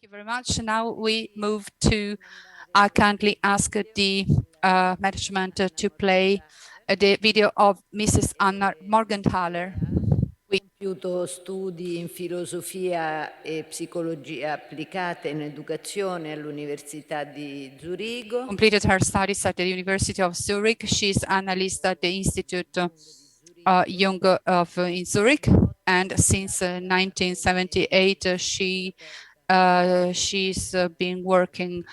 you very much. Now we move to, I kindly ask the management to play the video of Mrs. Hanne Morgenthaler. Compiuto studi in filosofia e psicologia applicate in educazione all'Università di Zurigo. Completed her studies at the University of Zurich. She's analyst at the Institute Jung in Zurich, and since 1978 she's been working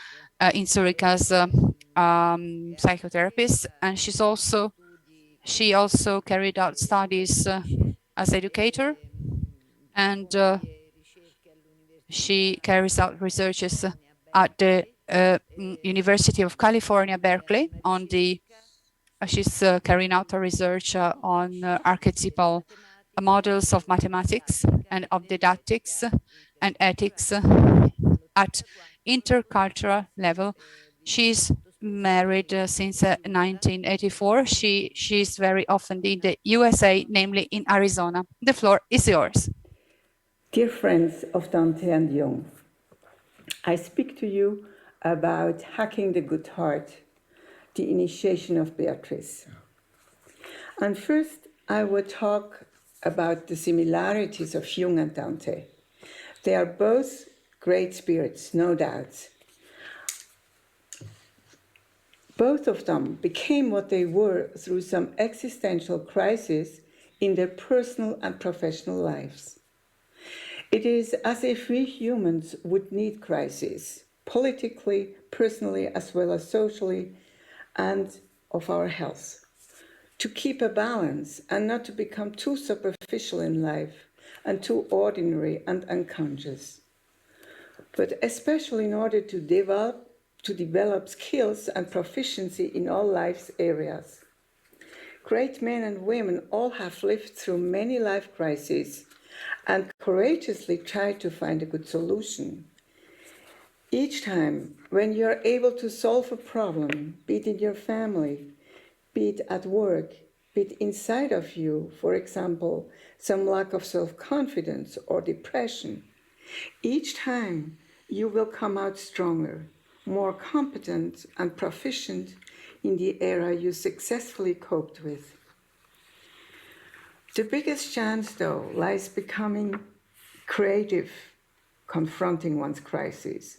in Zurich as a psychotherapist, and she also carried out studies as educator, and she carries out researches at the University of California, Berkeley, on the she's carrying out a research on archetypal models of mathematics and of didactics and ethics at intercultural level. She's married since 1984. She's very often in the USA, namely in Arizona. The floor is yours. Dear friends of Dante and Jung, I speak to you about hacking the good heart, the initiation of Beatrice. And first, I will talk about the similarities of Jung and Dante. They are both great spirits, no doubt. Both of them became what they were through some existential crisis in their personal and professional lives. It is as if we humans would need crises, politically, personally, as well as socially, and of our health, to keep a balance and not to become too superficial in life and too ordinary and unconscious. But especially in order to develop skills and proficiency in all life's areas. Great men and women all have lived through many life crises and courageously tried to find a good solution. Each time when you are able to solve a problem, be it in your family, be it at work, be it inside of you, for example, some lack of self-confidence or depression, each time you will come out stronger, more competent and proficient in the area you successfully coped with. The biggest chance, though, lies becoming creative, confronting one's crises.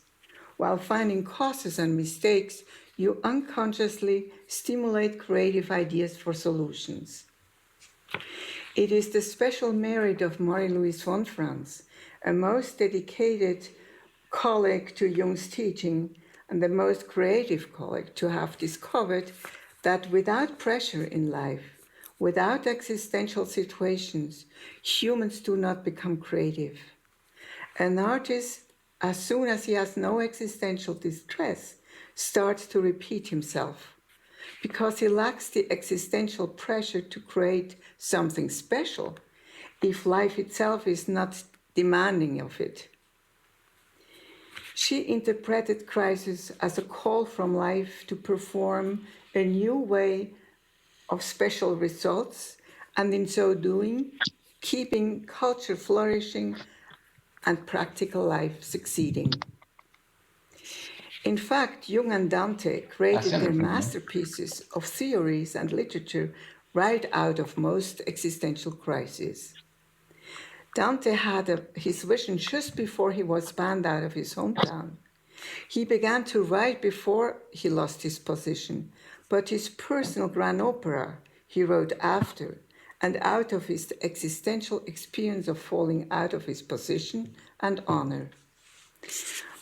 While finding causes and mistakes, you unconsciously stimulate creative ideas for solutions. It is the special merit of Marie-Louise von Franz, a most dedicated colleague to Jung's teaching and the most creative colleague, to have discovered that without pressure in life, without existential situations, humans do not become creative. An artist, as soon as he has no existential distress, starts to repeat himself because he lacks the existential pressure to create something special if life itself is not demanding of it. She interpreted crisis as a call from life to perform a new way of special results, and in so doing, keeping culture flourishing and practical life succeeding. In fact, Jung and Dante created their masterpieces of theories and literature right out of most existential crises. Dante had his vision just before he was banned out of his hometown. He began to write before he lost his position, but his personal grand opera he wrote after, and out of his existential experience of falling out of his position and honor.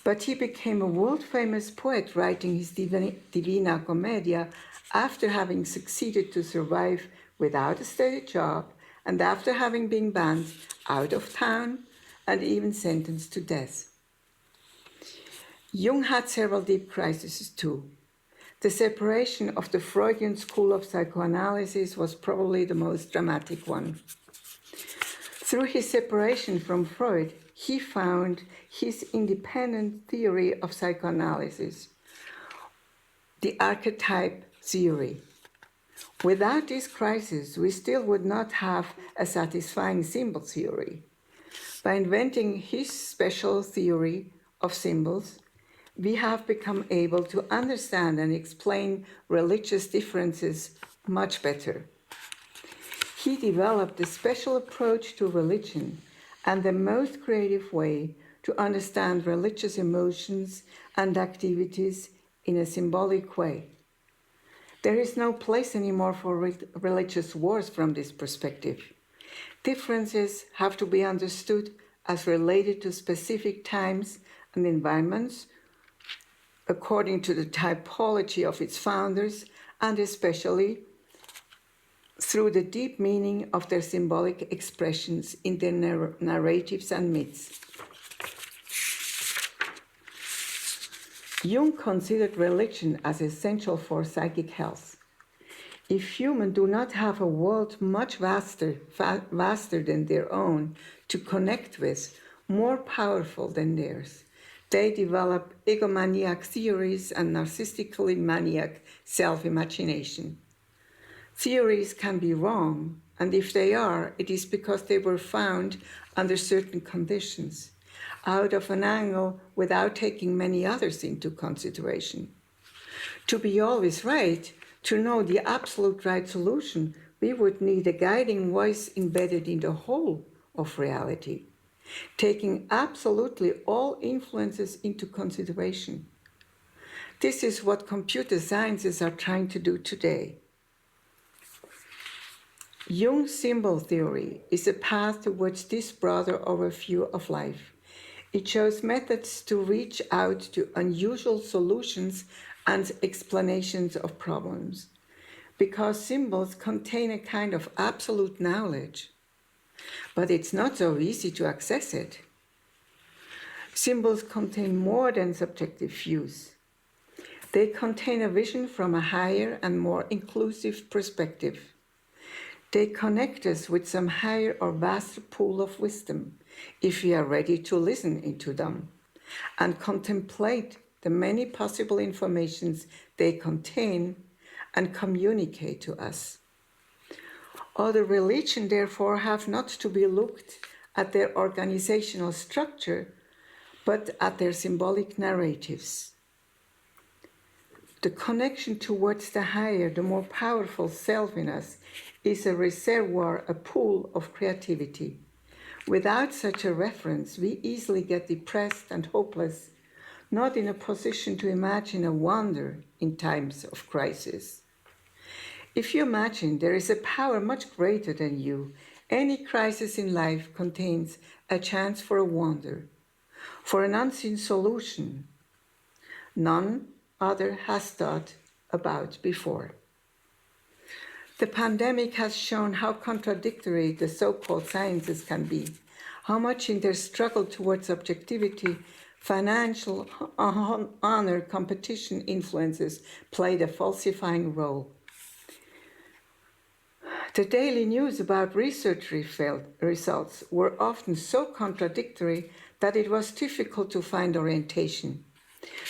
But he became a world-famous poet, writing his Divina Commedia after having succeeded to survive without a steady job and after having been banned out of town and even sentenced to death. Jung had several deep crises too. The separation of the Freudian school of psychoanalysis was probably the most dramatic one. Through his separation from Freud, he found his independent theory of psychoanalysis, the archetype theory. Without this crisis, we still would not have a satisfying symbol theory. By inventing his special theory of symbols, we have become able to understand and explain religious differences much better. He developed a special approach to religion and the most creative way to understand religious emotions and activities in a symbolic way. There is no place anymore for religious wars from this perspective. Differences have to be understood as related to specific times and environments, according to the typology of its founders, and especially through the deep meaning of their symbolic expressions in their narratives and myths. Jung considered religion as essential for psychic health. If humans do not have a world much vaster than their own to connect with, more powerful than theirs, they develop egomaniac theories and narcissistically maniac self-imagination. Theories can be wrong, and if they are, it is because they were found under certain conditions, out of an angle without taking many others into consideration. To be always right, to know the absolute right solution, we would need a guiding voice embedded in the whole of reality, taking absolutely all influences into consideration. This is what computer sciences are trying to do today. Jung's symbol theory is a path towards this broader overview of life. It shows methods to reach out to unusual solutions and explanations of problems, because symbols contain a kind of absolute knowledge, but it's not so easy to access it. Symbols contain more than subjective views. They contain a vision from a higher and more inclusive perspective. They connect us with some higher or vaster pool of wisdom, if we are ready to listen into them, and contemplate the many possible informations they contain and communicate to us. Other religions, therefore, have not to be looked at their organizational structure, but at their symbolic narratives. The connection towards the higher, the more powerful self in us is a reservoir, a pool of creativity. Without such a reference, we easily get depressed and hopeless, not in a position to imagine a wonder in times of crisis. If you imagine there is a power much greater than you, any crisis in life contains a chance for a wonder, for an unseen solution none other has thought about before. The pandemic has shown how contradictory the so-called sciences can be, how much in their struggle towards objectivity, financial honor, competition influences played a falsifying role. The daily news about research results were often so contradictory that it was difficult to find orientation.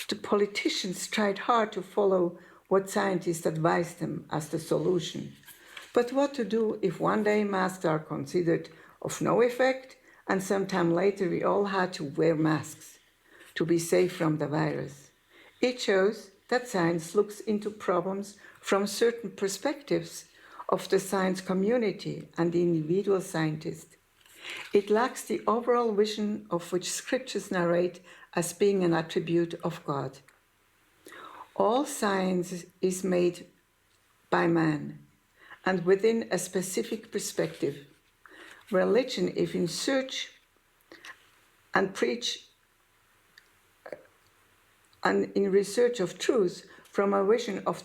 The politicians tried hard to follow what scientists advised them as the solution. But what to do if one day masks are considered of no effect, and sometime later we all had to wear masks to be safe from the virus? It shows that science looks into problems from certain perspectives of the science community and the individual scientist. It lacks the overall vision of which scriptures narrate as being an attribute of God. All science is made by man and within a specific perspective. Religion, if in search and preach and in research of truth from a vision of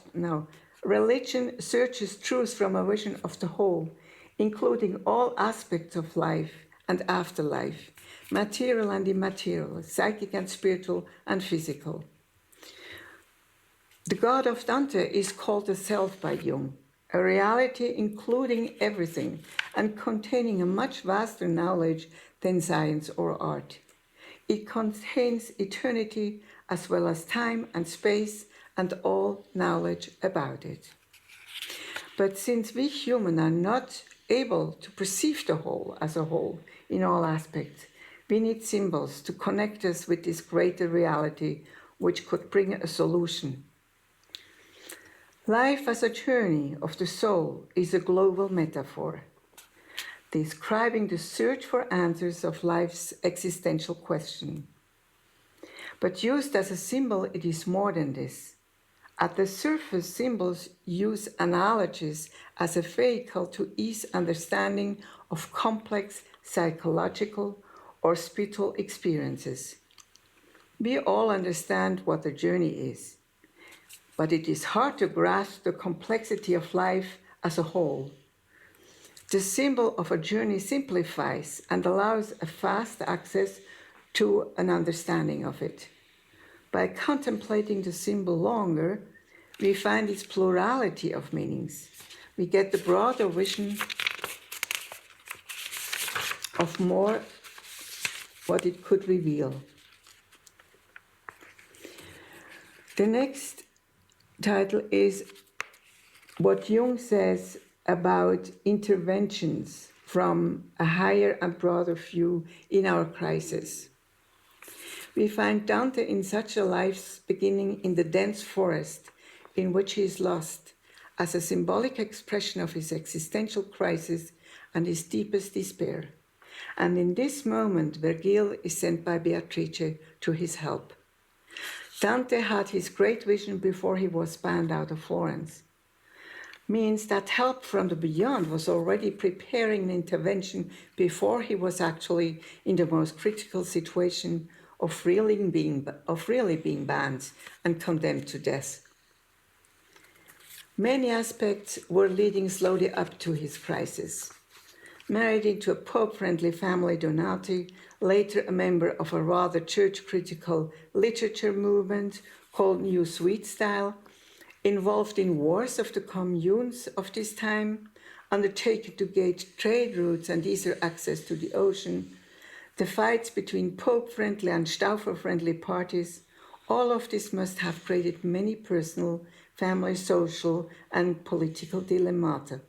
religion searches truth from a vision of the whole, including all aspects of life and afterlife, material and immaterial, psychic and spiritual and physical. The God of Dante is called the self by Jung, a reality including everything and containing a much vaster knowledge than science or art. It contains eternity as well as time and space and all knowledge about it. But since we humans are not able to perceive the whole as a whole in all aspects, We need symbols to connect us with this greater reality, which could bring a solution. Life as a journey of the soul is a global metaphor, describing the search for answers of life's existential question. But used as a symbol, it is more than this. At the surface, symbols use analogies as a vehicle to ease understanding of complex psychological or spiritual experiences. We all understand what the journey is, but it is hard to grasp the complexity of life as a whole. The symbol of a journey simplifies and allows a fast access to an understanding of it. By contemplating the symbol longer, we find its plurality of meanings. We get the broader vision of more what it could reveal. The next title is what Jung says about interventions from a higher and broader view in our crisis. We find Dante in such a life's beginning in the dense forest in which he is lost, as a symbolic expression of his existential crisis and his deepest despair. And in this moment, Virgil is sent by Beatrice to his help. Dante had his great vision before he was banned out of Florence. Means that help from the beyond was already preparing an intervention before he was actually in the most critical situation of really being banned and condemned to death. Many aspects were leading slowly up to his crisis. Married into a Pope-friendly family, Donati, later a member of a rather church-critical literature movement called New Sweet Style, involved in wars of the communes of this time, undertaken to gauge trade routes and easier access to the ocean, the fights between Pope-friendly and Stauffer-friendly parties, all of this must have created many personal, family, social, and political dilemmata.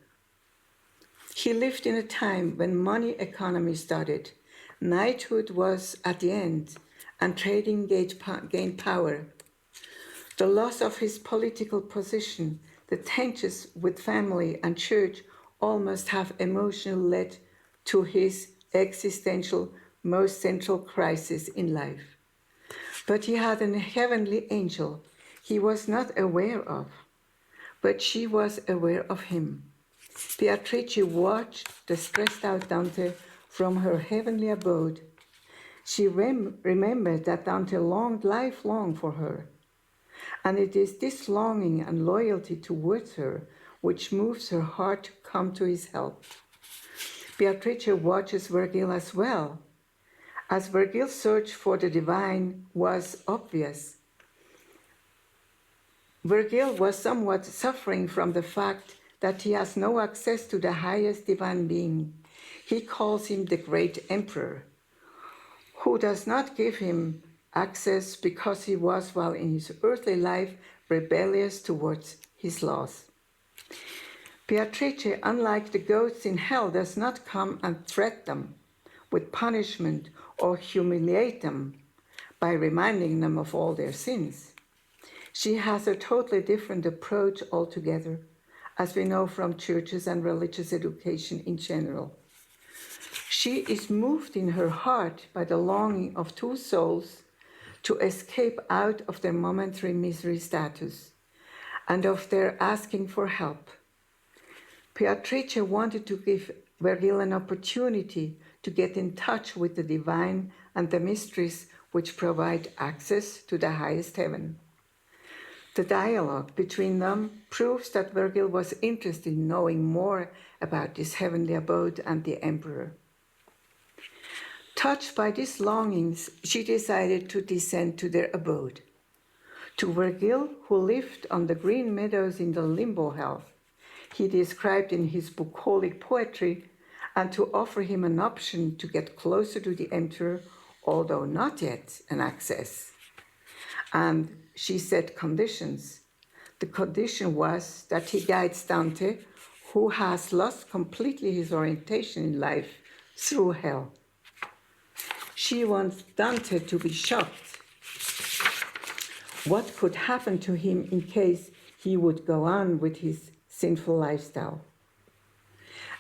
He lived in a time when money economy started, knighthood was at the end, and trading gained power. The loss of his political position, the tensions with family and church, all must have emotionally led to his existential, most central crisis in life. But he had a heavenly angel he was not aware of, but she was aware of him. Beatrice watched the stressed-out Dante from her heavenly abode. She remembered that Dante longed lifelong for her. And it is this longing and loyalty towards her which moves her heart to come to his help. Beatrice watches Virgil as well, as Virgil's search for the divine was obvious. Virgil was somewhat suffering from the fact that he has no access to the highest divine being. He calls him the great emperor, who does not give him access because he was, while in his earthly life, rebellious towards his laws. Beatrice, unlike the ghosts in hell, does not come and threat them with punishment or humiliate them by reminding them of all their sins. She has a totally different approach altogether, as we know from churches and religious education in general. She is moved in her heart by the longing of two souls to escape out of their momentary misery status and of their asking for help. Beatrice wanted to give Virgil an opportunity to get in touch with the divine and the mysteries which provide access to the highest heaven. The dialogue between them proves that Virgil was interested in knowing more about this heavenly abode and the emperor. Touched by these longings, she decided to descend to their abode. To Virgil, who lived on the green meadows in the limbo hell, he described in his bucolic poetry, and to offer him an option to get closer to the emperor, although not yet an access. And she set conditions. The condition was that he guides Dante, who has lost completely his orientation in life, through hell. She wants Dante to be shocked. What could happen to him in case he would go on with his sinful lifestyle?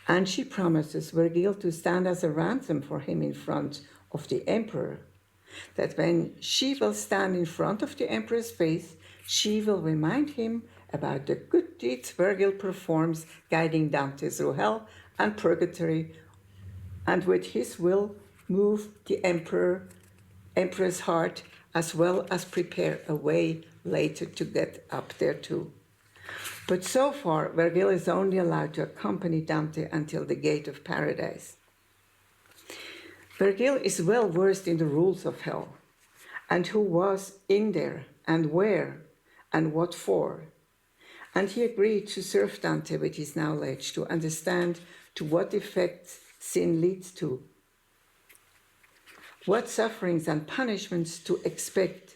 And she promises Virgil to stand as a ransom for him in front of the emperor, that when she will stand in front of the emperor's face, she will remind him about the good deeds Virgil performs, guiding Dante through hell and purgatory, and with his will move the emperor's heart, as well as prepare a way later to get up there too. But so far, Virgil is only allowed to accompany Dante until the gate of paradise. Virgil is well versed in the rules of hell, and who was in there, and where, and what for. And he agreed to serve Dante with his knowledge, to understand to what effect sin leads to, what sufferings and punishments to expect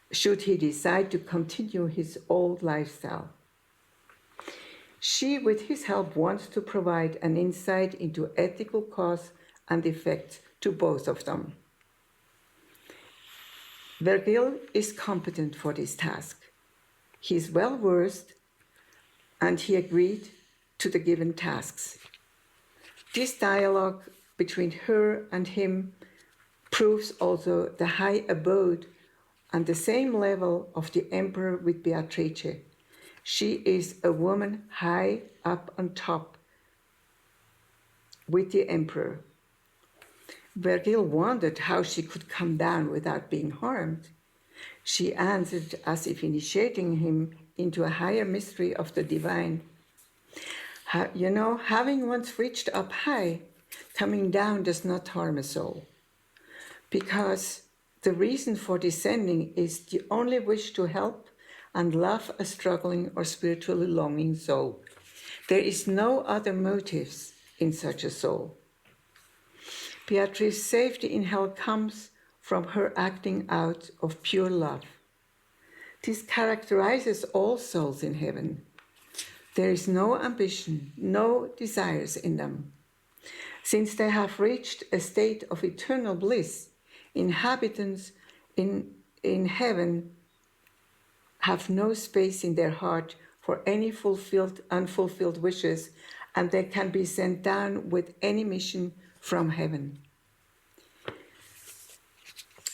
should he decide to continue his old lifestyle. She, with his help, wants to provide an insight into ethical cause and effect to both of them. Virgil is competent for this task. He is well versed, and he agreed to the given tasks. This dialogue between her and him proves also the high abode and the same level of the emperor with Beatrice. She is a woman high up on top with the emperor. Virgil wondered how she could come down without being harmed. She answered as if initiating him into a higher mystery of the divine. Having once reached up high, coming down does not harm a soul, because the reason for descending is the only wish to help and love a struggling or spiritually longing soul. There is no other motives in such a soul. Beatrice's safety in hell comes from her acting out of pure love. This characterizes all souls in heaven. There is no ambition, no desires in them. Since they have reached a state of eternal bliss, inhabitants in heaven have no space in their heart for any unfulfilled wishes, and they can be sent down with any mission from heaven.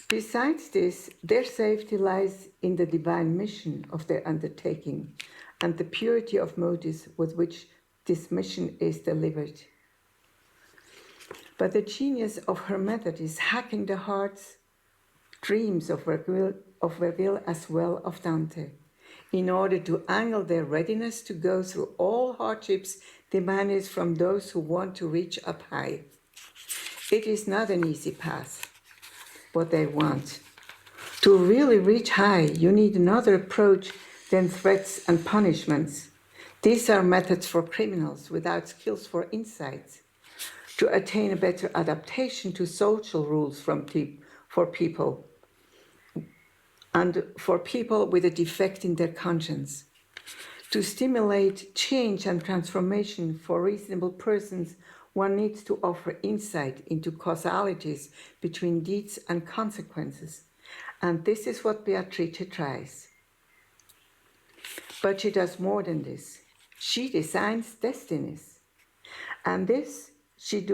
Besides this, their safety lies in the divine mission of their undertaking and the purity of motives with which this mission is delivered. But the genius of her method is hacking the heart's dreams of Virgil as well of Dante, in order to angle their readiness to go through all hardships demanded from those who want to reach up high. It is not an easy path, what they want. To really reach high, you need another approach than threats and punishments. These are methods for criminals without skills for insights. To attain a better adaptation to social rules for people, and for people with a defect in their conscience. To stimulate change and transformation for reasonable persons, one needs to offer insight into causalities between deeds and consequences. And this is what Beatrice tries. But she does more than this. She designs destinies. And in this she is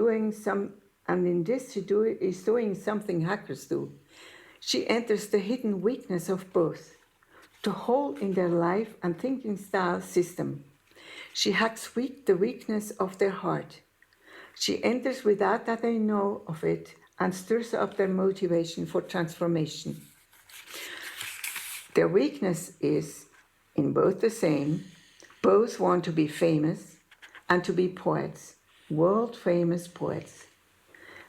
doing something hackers do. She enters the hidden weakness of both, the hole in their life and thinking style system. She hacks the weakness of their heart. She enters without that they know of it and stirs up their motivation for transformation. Their weakness is in both the same. Both want to be famous and to be poets, world-famous poets.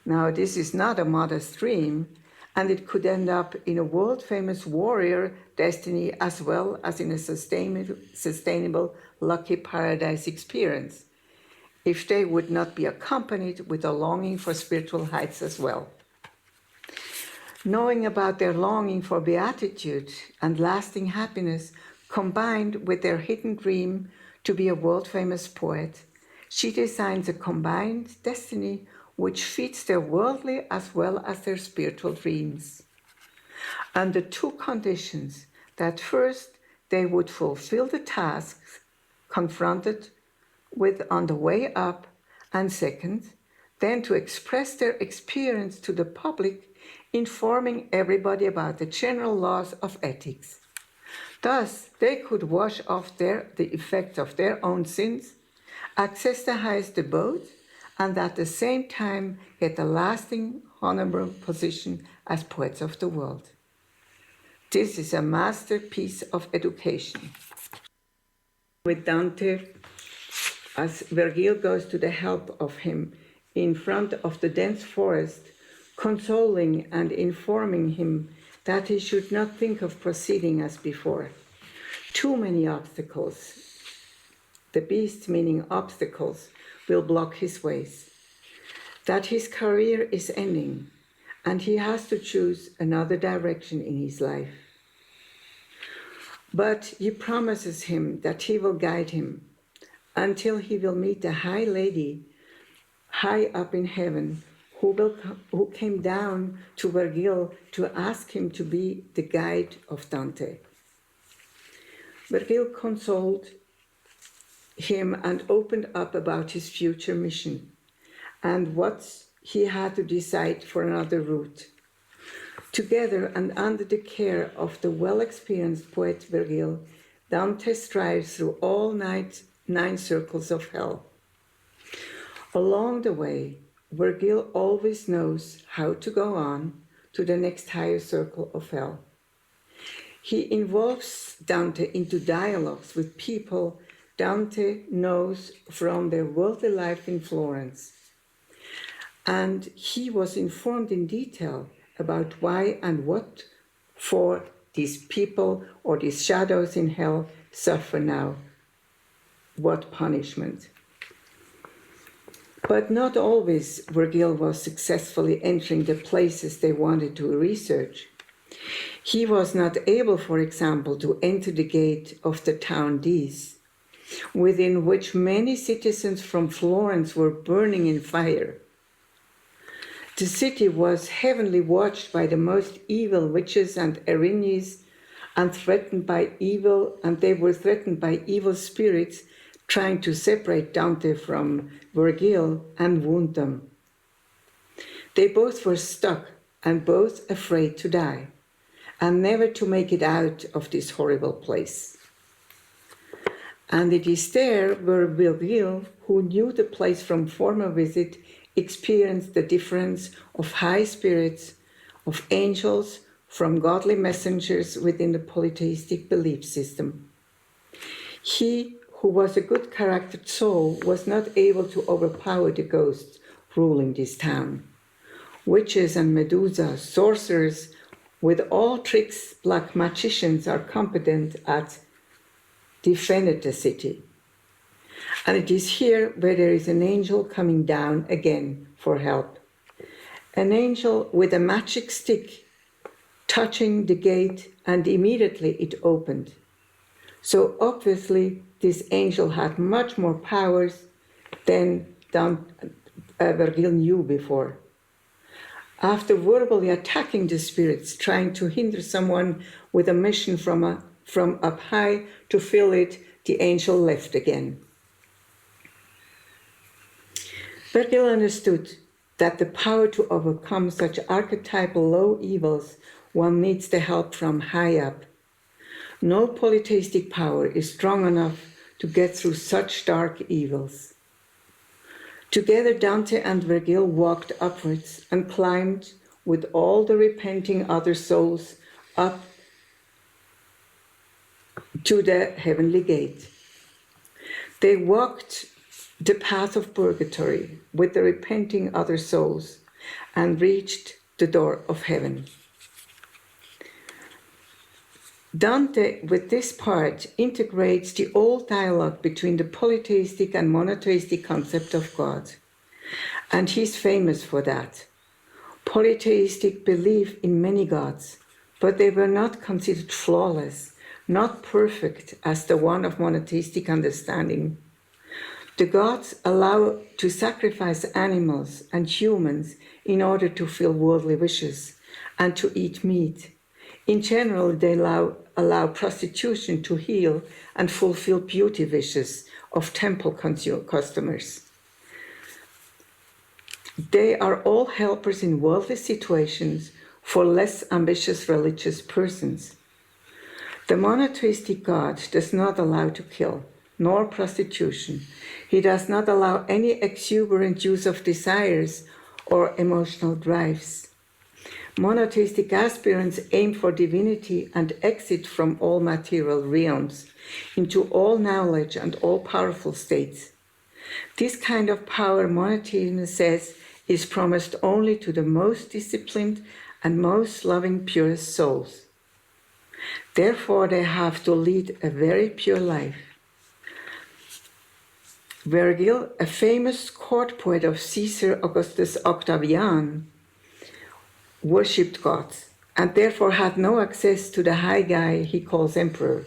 Now, this is not a modest dream, and it could end up in a world-famous warrior destiny as well as in a sustainable lucky paradise experience, if they would not be accompanied with a longing for spiritual heights as well. Knowing about their longing for beatitude and lasting happiness, combined with their hidden dream to be a world-famous poet, she designs a combined destiny which feeds their worldly as well as their spiritual dreams. Under two conditions: that first, they would fulfill the tasks confronted with on the way up, and second, then to express their experience to the public, informing everybody about the general laws of ethics. Thus, they could wash off the effects of their own sins, access the highest abode, and at the same time get a lasting, honorable position as poets of the world. This is a masterpiece of education. With Dante, as Virgil goes to the help of him in front of the dense forest, consoling and informing him that he should not think of proceeding as before. Too many obstacles, the beasts meaning obstacles, will block his ways. That his career is ending, and he has to choose another direction in his life. But he promises him that he will guide him until he will meet a high lady high up in heaven who came down to Virgil to ask him to be the guide of Dante. Virgil consoled him and opened up about his future mission and what he had to decide for another route. Together and under the care of the well-experienced poet Virgil, Dante strives through all nine circles of hell. Along the way, Virgil always knows how to go on to the next higher circle of hell. He involves Dante into dialogues with people Dante knows from their worldly life in Florence. And he was informed in detail about why and what for these people or these shadows in hell suffer now. What punishment. But not always Virgil was successfully entering the places they wanted to research. He was not able, for example, to enter the gate of the town Dis, within which many citizens from Florence were burning in fire. The city was heavily watched by the most evil witches and Erinyes, and they were threatened by evil spirits trying to separate Dante from Virgil and wound them. They both were stuck and both afraid to die, and never to make it out of this horrible place. And it is there where Virgil, who knew the place from former visit, experienced the difference of high spirits, of angels, from godly messengers within the polytheistic belief system. He, who was a good-charactered soul, was not able to overpower the ghosts ruling this town. Witches and Medusa, sorcerers, with all tricks black magicians are competent at, defended the city. And it is here where there is an angel coming down again for help. An angel with a magic stick touching the gate, and immediately it opened. So obviously this angel had much more powers than Virgil knew before. After verbally attacking the spirits, trying to hinder someone with a mission from up high to fill it, the angel left again. Virgil understood that the power to overcome such archetypal low evils, one needs the help from high up. No polytheistic power is strong enough to get through such dark evils. Together Dante and Virgil walked upwards and climbed with all the repenting other souls up to the heavenly gate. They walked the path of purgatory with the repenting other souls and reached the door of heaven. Dante, with this part, integrates the old dialogue between the polytheistic and monotheistic concept of God. And he's famous for that. Polytheistic belief in many gods, but they were not considered flawless, not perfect as the one of monotheistic understanding. The gods allow to sacrifice animals and humans in order to fulfill worldly wishes and to eat meat. In general, they allow prostitution to heal and fulfill beauty wishes of temple customers. They are all helpers in worldly situations for less ambitious religious persons. The monotheistic God does not allow to kill, nor prostitution. He does not allow any exuberant use of desires or emotional drives. Monotheistic aspirants aim for divinity and exit from all material realms into all knowledge and all powerful states. This kind of power, monotheism says, is promised only to the most disciplined and most loving, purest souls. Therefore, they have to lead a very pure life. Virgil, a famous court poet of Caesar Augustus Octavian, worshipped gods and therefore had no access to the high guy he calls emperor.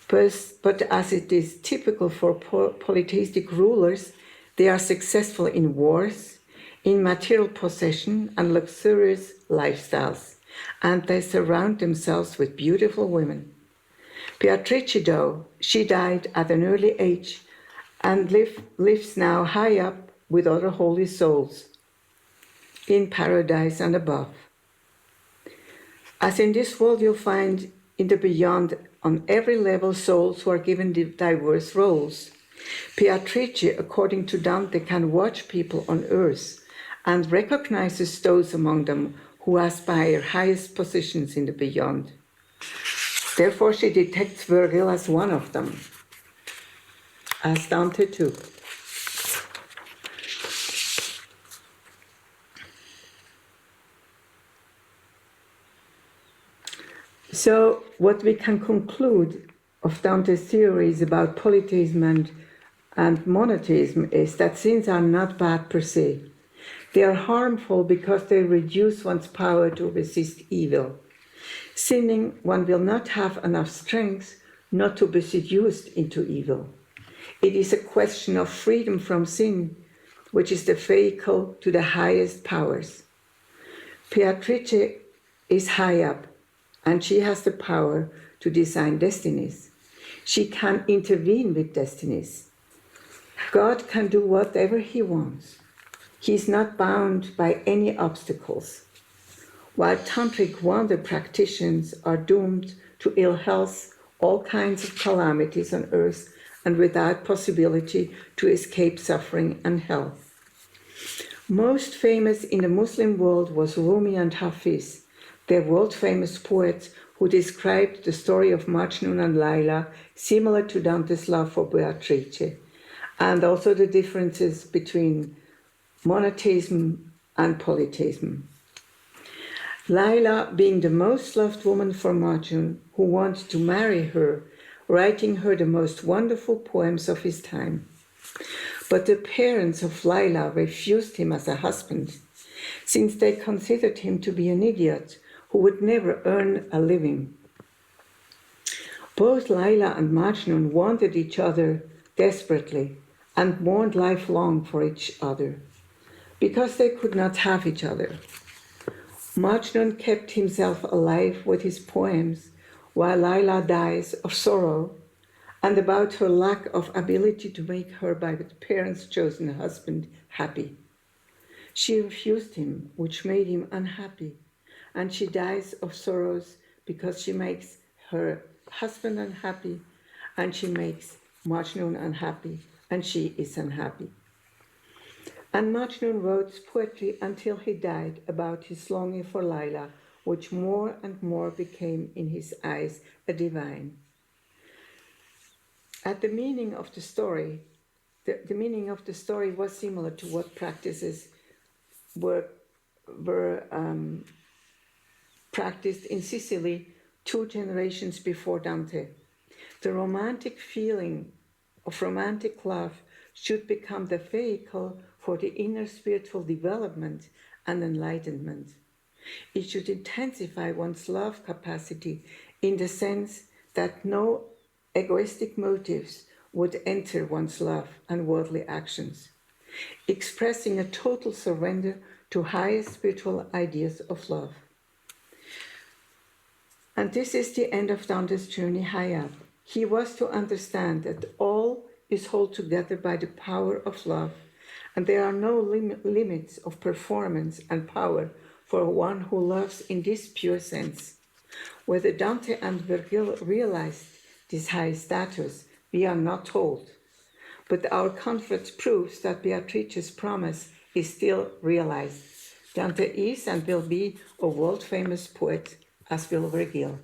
But as it is typical for polytheistic rulers, they are successful in wars, in material possession and luxurious lifestyles, and they surround themselves with beautiful women. Beatrice, though, she died at an early age and lives now high up with other holy souls in paradise and above. As in this world, you'll find in the beyond, on every level, souls who are given diverse roles. Beatrice, according to Dante, can watch people on earth and recognizes those among them who aspire highest positions in the beyond. Therefore, she detects Virgil as one of them, as Dante too. So what we can conclude of Dante's theories about polytheism and monotheism is that sins are not bad per se. They are harmful because they reduce one's power to resist evil. Sinning, one will not have enough strength not to be seduced into evil. It is a question of freedom from sin, which is the vehicle to the highest powers. Beatrice is high up, and she has the power to design destinies. She can intervene with destinies. God can do whatever he wants. He is not bound by any obstacles. While tantric wonder practitioners are doomed to ill health, all kinds of calamities on earth, and without possibility to escape suffering and hell. Most famous in the Muslim world was Rumi and Hafiz, their world-famous poets who described the story of Majnun and Layla, similar to Dante's love for Beatrice, and also the differences between monotheism and polytheism. Layla being the most loved woman for Majnun, who wanted to marry her, writing her the most wonderful poems of his time. But the parents of Layla refused him as a husband, since they considered him to be an idiot who would never earn a living. Both Layla and Majnun wanted each other desperately and mourned lifelong for each other, because they could not have each other. Majnun kept himself alive with his poems, while Layla dies of sorrow and about her lack of ability to make her by the parents' chosen husband happy. She refused him, which made him unhappy, and she dies of sorrows because she makes her husband unhappy, and she makes Majnun unhappy, and she is unhappy. And Majnun wrote poetry until he died about his longing for Layla, which more and more became in his eyes a divine. At the meaning of the story, the meaning of the story was similar to what practices were practiced in Sicily 2 generations before Dante. The romantic feeling of romantic love should become the vehicle for the inner spiritual development and enlightenment. It should intensify one's love capacity in the sense that no egoistic motives would enter one's love and worldly actions, expressing a total surrender to higher spiritual ideas of love. And this is the end of Dante's journey high up. He was to understand that all is held together by the power of love, and there are no limits of performance and power for one who loves in this pure sense. Whether Dante and Virgil realized this high status, we are not told. But our conference proves that Beatrice's promise is still realized. Dante is and will be a world-famous poet, as will Virgil.